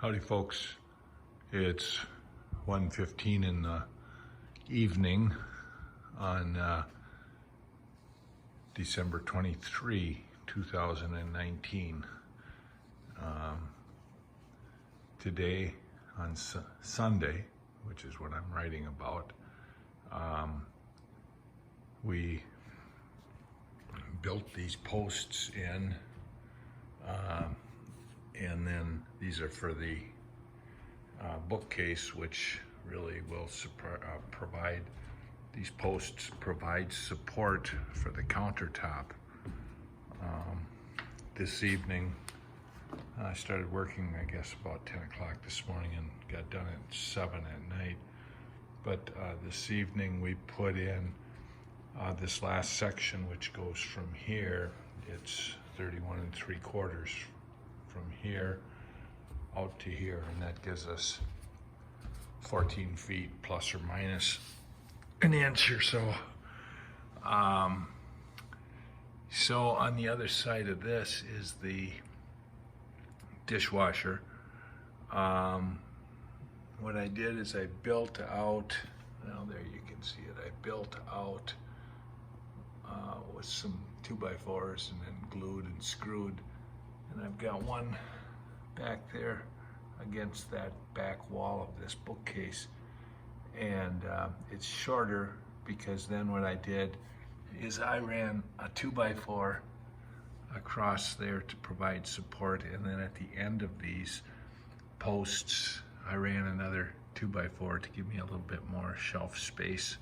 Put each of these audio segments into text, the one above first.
Howdy folks, it's 1:15 in the evening on December 23, 2019. Today on Sunday, which is what I'm writing about, we built these posts in, and then these are for the bookcase, which really will provide, these posts provide support for the countertop. This evening, I started working, I guess, about 10 o'clock this morning and got done at 7 at night. But this evening we put in this last section, which goes from here, it's 31 3/4 from here out to here, and that gives us 14 feet plus or minus an inch or so. So on the other side of this is the dishwasher. What I did is I built out, well, there you can see it, I built out with some 2x4s and then glued and screwed, and I've got one back there against that back wall of this bookcase, and it's shorter because then what I did is I ran a 2x4 across there to provide support, and then at the end of these posts I ran another 2x4 to give me a little bit more shelf space.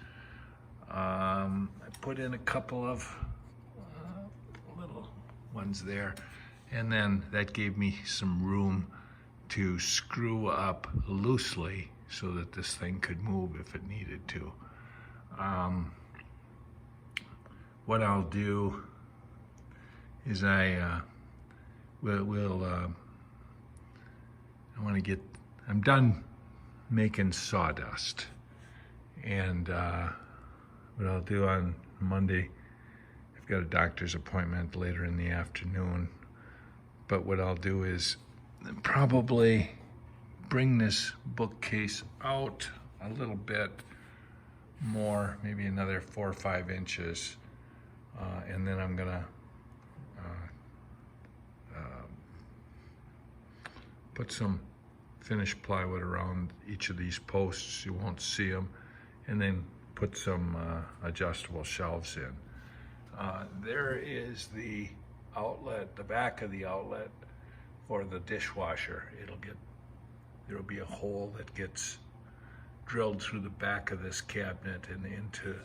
I put in a couple of little ones there, and then that gave me some room to screw up loosely so that this thing could move if it needed to. What I'll do is I'm done making sawdust, and what I'll do on Monday, I've got a doctor's appointment later in the afternoon, but what I'll do is probably bring this bookcase out a little bit more, maybe another 4 or 5 inches, and then I'm gonna put some finished plywood around each of these posts. You won't see them, and then put some adjustable shelves in. There is the outlet, the back of the outlet for the dishwasher. There'll be a hole that gets drilled through the back of this cabinet and into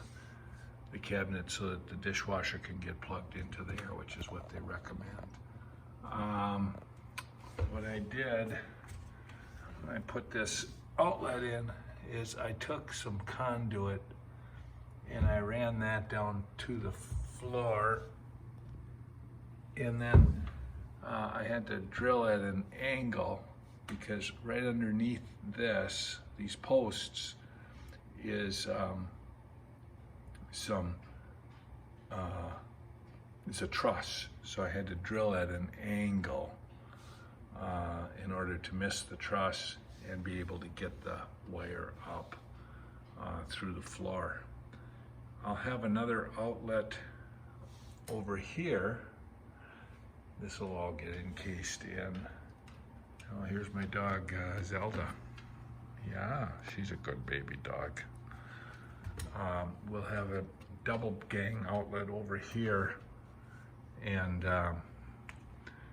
the cabinet so that the dishwasher can get plugged into there, which is what they recommend. What I did when I put this outlet in is I took some conduit and I ran that down to the floor, and then I had to drill at an angle because right underneath these posts is it's a truss, so I had to drill at an angle in order to miss the truss and be able to get the wire up through the floor. I'll have another outlet over here. This will all get encased in. Oh, here's my dog, Zelda. Yeah, she's a good baby dog. We'll have a double gang outlet over here, and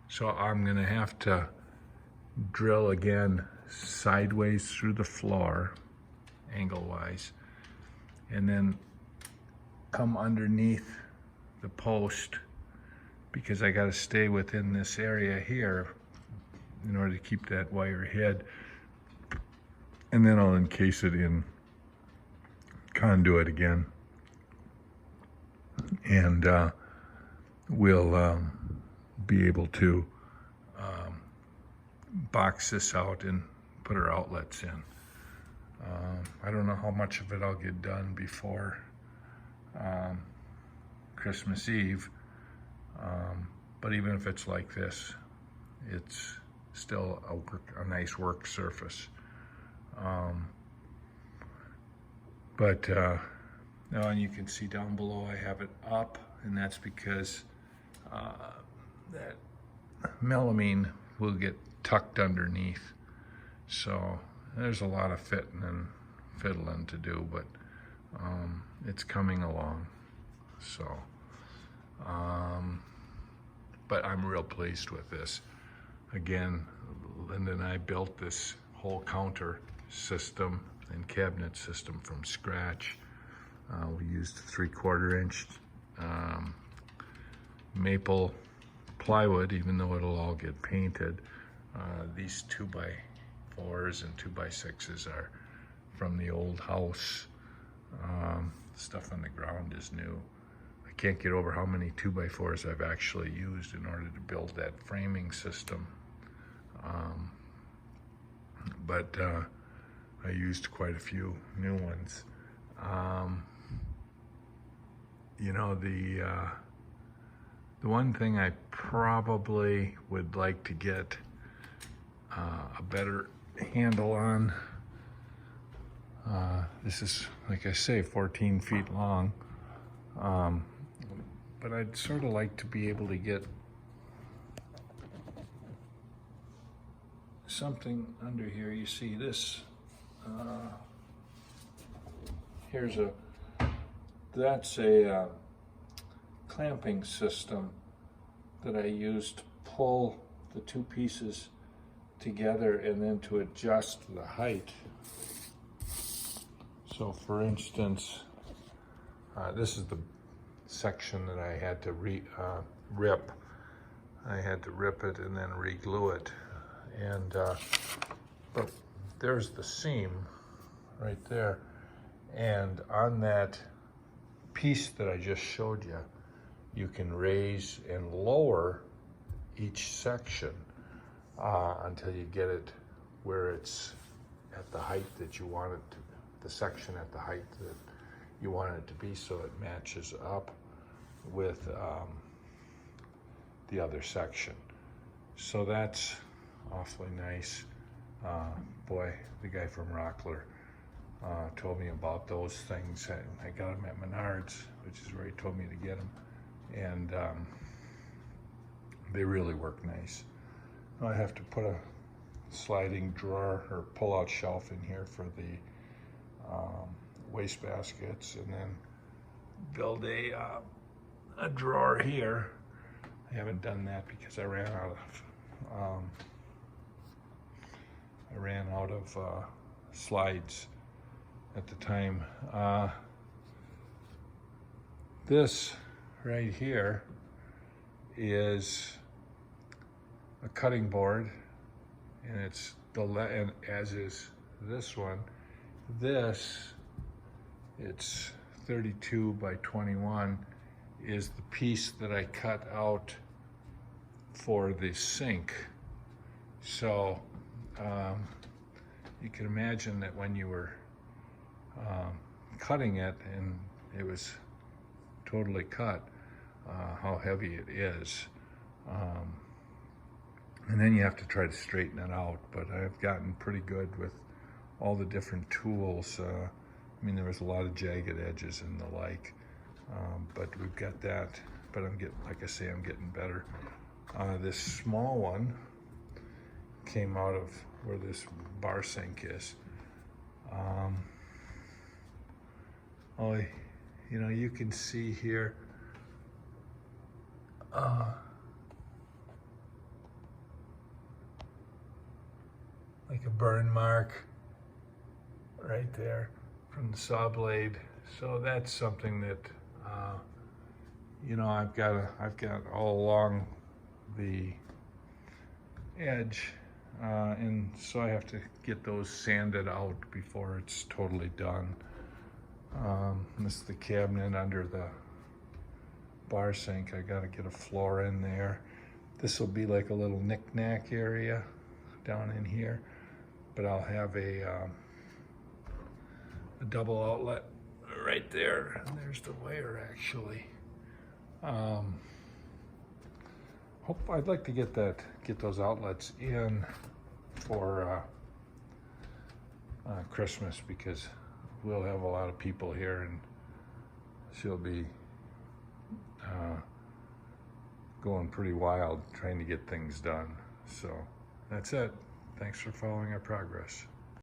so I'm gonna have to drill again sideways through the floor, angle-wise, and then come underneath the post, because I gotta stay within this area here in order to keep that wire hid, and then I'll encase it in conduit again, and we'll be able to box this out and put our outlets in. I don't know how much of it I'll get done before Christmas Eve, but even if it's like this, it's still a nice work surface. Now, and you can see down below I have it up, and that's because that melamine will get tucked underneath. So there's a lot of fitting and fiddling to do, but it's coming along. So, but I'm real pleased with this. Again, Linda and I built this whole counter system and cabinet system from scratch. We used 3/4 inch maple plywood, even though it'll all get painted. These 2x4s and 2x6s are from the old house. Stuff on the ground is new. I can't get over how many 2x4s I've actually used in order to build that framing system. But I used quite a few new ones. You know, the one thing I probably would like to get a better handle on, this is, like I say, 14 feet long, but I'd sort of like to be able to get something under here. You see this, that's a clamping system that I used to pull the two pieces together and then to adjust the height. So for instance, this is the section that I had to rip. I had to rip it and then re-glue it. And but there's the seam right there. And on that piece that I just showed you, you can raise and lower each section until you get it where it's at the height that you want it to, the section at the height that you want it to be, so it matches up with the other section. So that's awfully nice. Boy, the guy from Rockler told me about those things. I got them at Menards, which is where he told me to get them, and they really work nice. I have to put a sliding drawer or pull-out shelf in here for the waste baskets, and then build a drawer here. I haven't done that because I ran out of slides at the time. This right here is a cutting board, and it's and as is this one. This, it's 32 by 21, is the piece that I cut out for the sink. So you can imagine that when you were cutting it and it was totally cut, how heavy it is. And then you have to try to straighten it out, but I've gotten pretty good with all the different tools. I mean, there was a lot of jagged edges and the like, but we've got that. But I'm getting, like I say, I'm getting better. This small one came out of where this bar sink is. Oh, you know, you can see here, like a burn mark right there from the saw blade. So that's something that, you know, I've got all along the edge, and so I have to get those sanded out before it's totally done. This is the cabinet under the bar sink. I gotta get a floor in there. This will be like a little knick-knack area down in here, but I'll have a double outlet right there. And there's the wire, actually. I'd like to get those outlets in for Christmas, because we'll have a lot of people here and she'll be going pretty wild trying to get things done. So that's it. Thanks for following our progress.